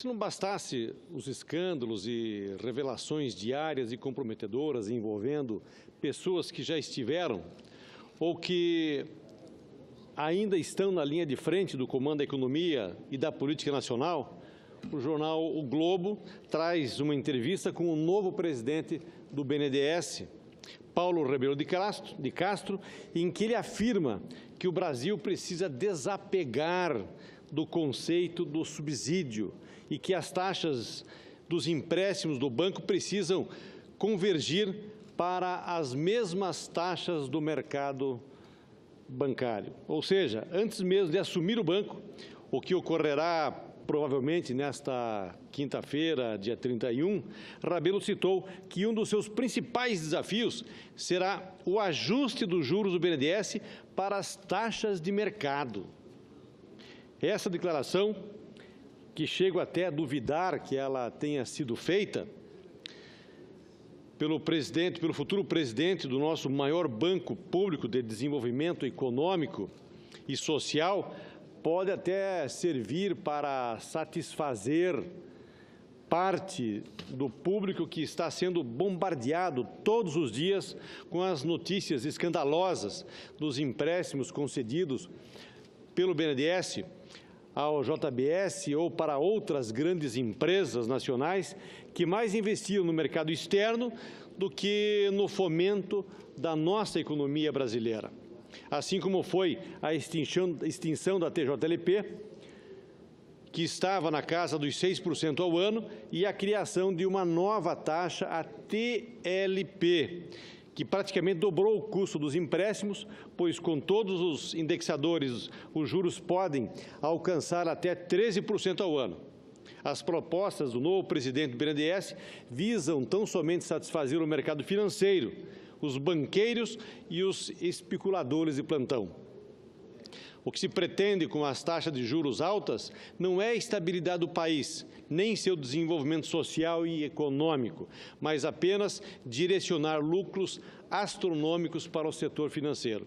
Se não bastasse os escândalos e revelações diárias e comprometedoras envolvendo pessoas que já estiveram ou que ainda estão na linha de frente do comando da economia e da política nacional, o jornal O Globo traz uma entrevista com o novo presidente do BNDES, Paulo Rebelo de Castro, em que ele afirma que o Brasil precisa desapegar do conceito do subsídio e que as taxas dos empréstimos do banco precisam convergir para as mesmas taxas do mercado bancário. Ou seja, antes mesmo de assumir o banco, o que ocorrerá provavelmente nesta quinta-feira, dia 31, Rebelo citou que um dos seus principais desafios será o ajuste dos juros do BNDES para as taxas de mercado. Essa declaração, que chego até a duvidar que ela tenha sido feita pelo futuro presidente do nosso maior banco público de desenvolvimento econômico e social, pode até servir para satisfazer parte do público que está sendo bombardeado todos os dias com as notícias escandalosas dos empréstimos concedidos pelo BNDES ao JBS ou para outras grandes empresas nacionais que mais investiam no mercado externo do que no fomento da nossa economia brasileira. Assim como foi a extinção da TJLP, que estava na casa dos 6% ao ano, e a criação de uma nova taxa, a TLP, que praticamente dobrou o custo dos empréstimos, pois com todos os indexadores os juros podem alcançar até 13% ao ano. As propostas do novo presidente do BNDES visam tão somente satisfazer o mercado financeiro, os banqueiros e os especuladores de plantão. O que se pretende com as taxas de juros altas não é a estabilidade do país, nem seu desenvolvimento social e econômico, mas apenas direcionar lucros astronômicos para o setor financeiro.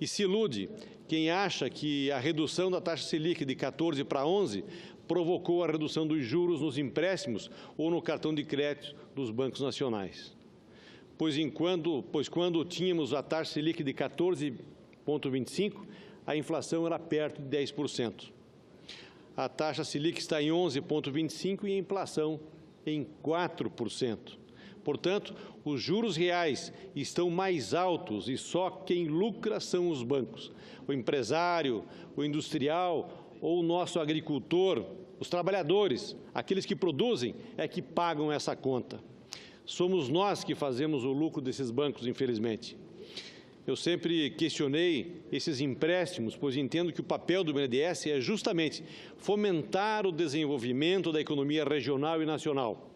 E se ilude quem acha que a redução da taxa Selic de 14 para 11 provocou a redução dos juros nos empréstimos ou no cartão de crédito dos bancos nacionais. Pois quando tínhamos a taxa Selic de 14,25, a inflação era perto de 10%. A taxa Selic está em 11,25% e a inflação em 4%. Portanto, os juros reais estão mais altos e só quem lucra são os bancos. O empresário, o industrial ou o nosso agricultor, os trabalhadores, aqueles que produzem, é que pagam essa conta. Somos nós que fazemos o lucro desses bancos, infelizmente. Eu sempre questionei esses empréstimos, pois entendo que o papel do BNDES é justamente fomentar o desenvolvimento da economia regional e nacional,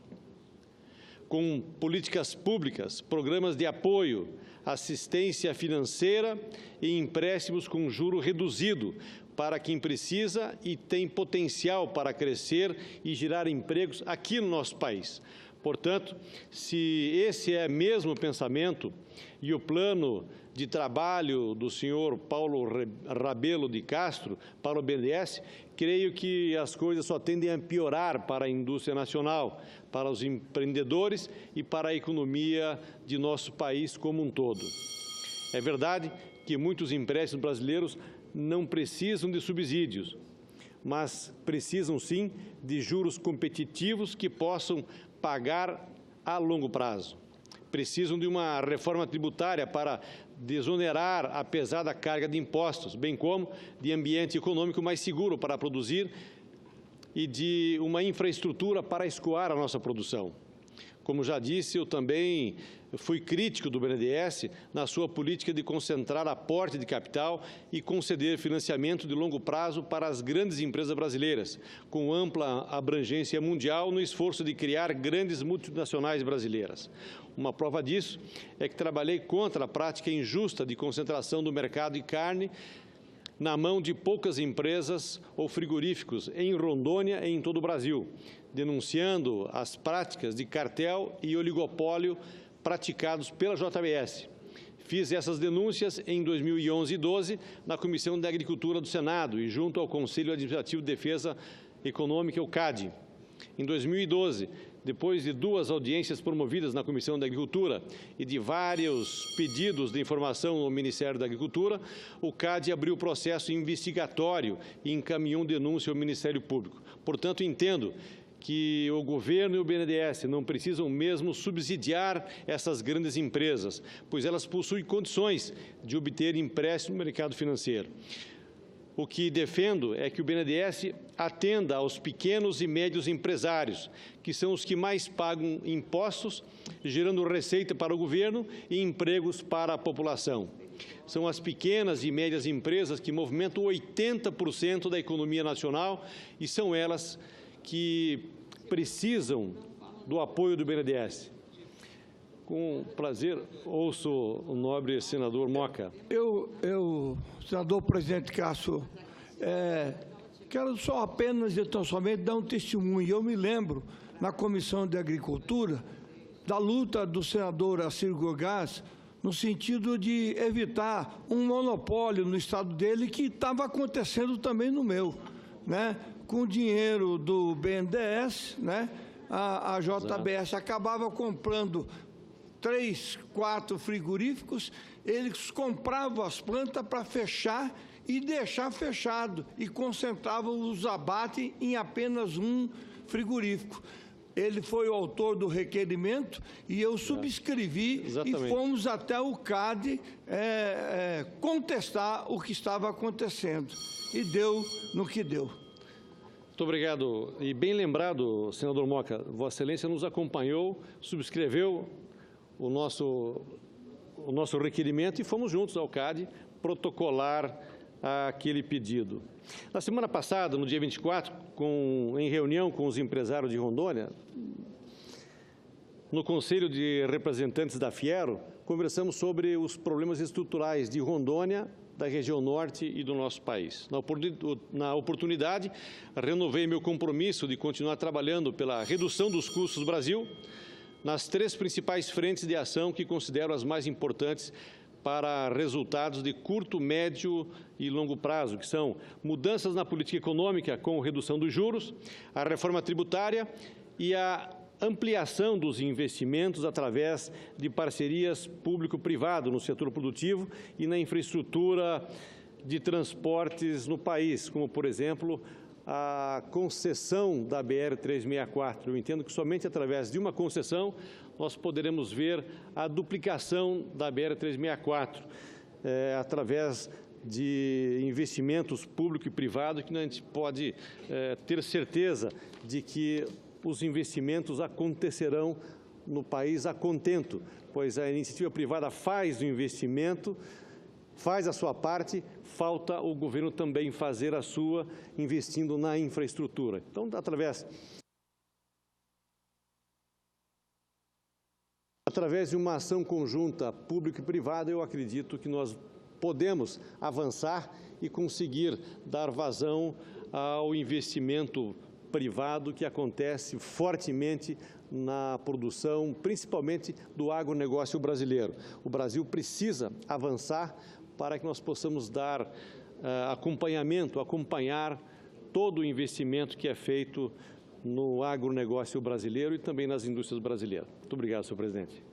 com políticas públicas, programas de apoio, assistência financeira e empréstimos com juro reduzido para quem precisa e tem potencial para crescer e gerar empregos aqui no nosso país. Portanto, se esse é mesmo o pensamento e o plano de trabalho do senhor Paulo Rebelo de Castro para o BNDES, creio que as coisas só tendem a piorar para a indústria nacional, para os empreendedores e para a economia de nosso país como um todo. É verdade que muitos empréstimos brasileiros não precisam de subsídios, mas precisam sim de juros competitivos que possam pagar a longo prazo. Precisam de uma reforma tributária para desonerar a pesada carga de impostos, bem como de ambiente econômico mais seguro para produzir e de uma infraestrutura para escoar a nossa produção. Como já disse, eu também fui crítico do BNDES na sua política de concentrar aporte de capital e conceder financiamento de longo prazo para as grandes empresas brasileiras, com ampla abrangência mundial no esforço de criar grandes multinacionais brasileiras. Uma prova disso é que trabalhei contra a prática injusta de concentração do mercado de carne na mão de poucas empresas ou frigoríficos em Rondônia e em todo o Brasil, denunciando as práticas de cartel e oligopólio praticados pela JBS. Fiz essas denúncias em 2011 e 2012 na Comissão de Agricultura do Senado e junto ao Conselho Administrativo de Defesa Econômica, o CAD. Em 2012, depois de 2 audiências promovidas na Comissão da Agricultura e de vários pedidos de informação no Ministério da Agricultura, o CAD abriu processo investigatório e encaminhou denúncia ao Ministério Público. Portanto, entendo que o governo e o BNDES não precisam mesmo subsidiar essas grandes empresas, pois elas possuem condições de obter empréstimo no mercado financeiro. O que defendo é que o BNDES atenda aos pequenos e médios empresários, que são os que mais pagam impostos, gerando receita para o governo e empregos para a população. São as pequenas e médias empresas que movimentam 80% da economia nacional e são elas que precisam do apoio do BNDES. Com prazer, ouço o nobre senador Moca. Senador presidente Cássio, quero só apenas e tão somente dar um testemunho. Eu me lembro, na Comissão de Agricultura, da luta do senador Acir Gorgás, no sentido de evitar um monopólio no estado dele, que estava acontecendo também no meu, né? Com o dinheiro do BNDES, né? A JBS acabava comprando 3, 4 frigoríficos, eles compravam as plantas para fechar e deixar fechado, e concentravam os abates em apenas um frigorífico. Ele foi o autor do requerimento e eu subscrevi e fomos até o CAD contestar o que estava acontecendo. E deu no que deu. Muito obrigado. E bem lembrado, senador Moca, Vossa Excelência nos acompanhou, subscreveu o nosso requerimento e fomos juntos ao CAD protocolar aquele pedido. Na semana passada, no dia 24, em reunião com os empresários de Rondônia, no Conselho de Representantes da Fiero, conversamos sobre os problemas estruturais de Rondônia, da região norte e do nosso país. Na oportunidade, renovei meu compromisso de continuar trabalhando pela redução dos custos do Brasil nas 3 principais frentes de ação que considero as mais importantes para resultados de curto, médio e longo prazo, que são mudanças na política econômica com redução dos juros, a reforma tributária e a ampliação dos investimentos através de parcerias público-privado no setor produtivo e na infraestrutura de transportes no país, como, por exemplo, a concessão da BR-364. Eu entendo que somente através de uma concessão nós poderemos ver a duplicação da BR-364, através de investimentos público e privado, que a gente pode ter certeza de que os investimentos acontecerão no país a contento, pois a iniciativa privada faz o investimento, faz a sua parte, falta o governo também fazer a sua, investindo na infraestrutura. Então, através de uma ação conjunta pública e privada, eu acredito que nós podemos avançar e conseguir dar vazão ao investimento privado que acontece fortemente na produção, principalmente do agronegócio brasileiro. O Brasil precisa avançar para que nós possamos dar acompanhar todo o investimento que é feito no agronegócio brasileiro e também nas indústrias brasileiras. Muito obrigado, senhor presidente.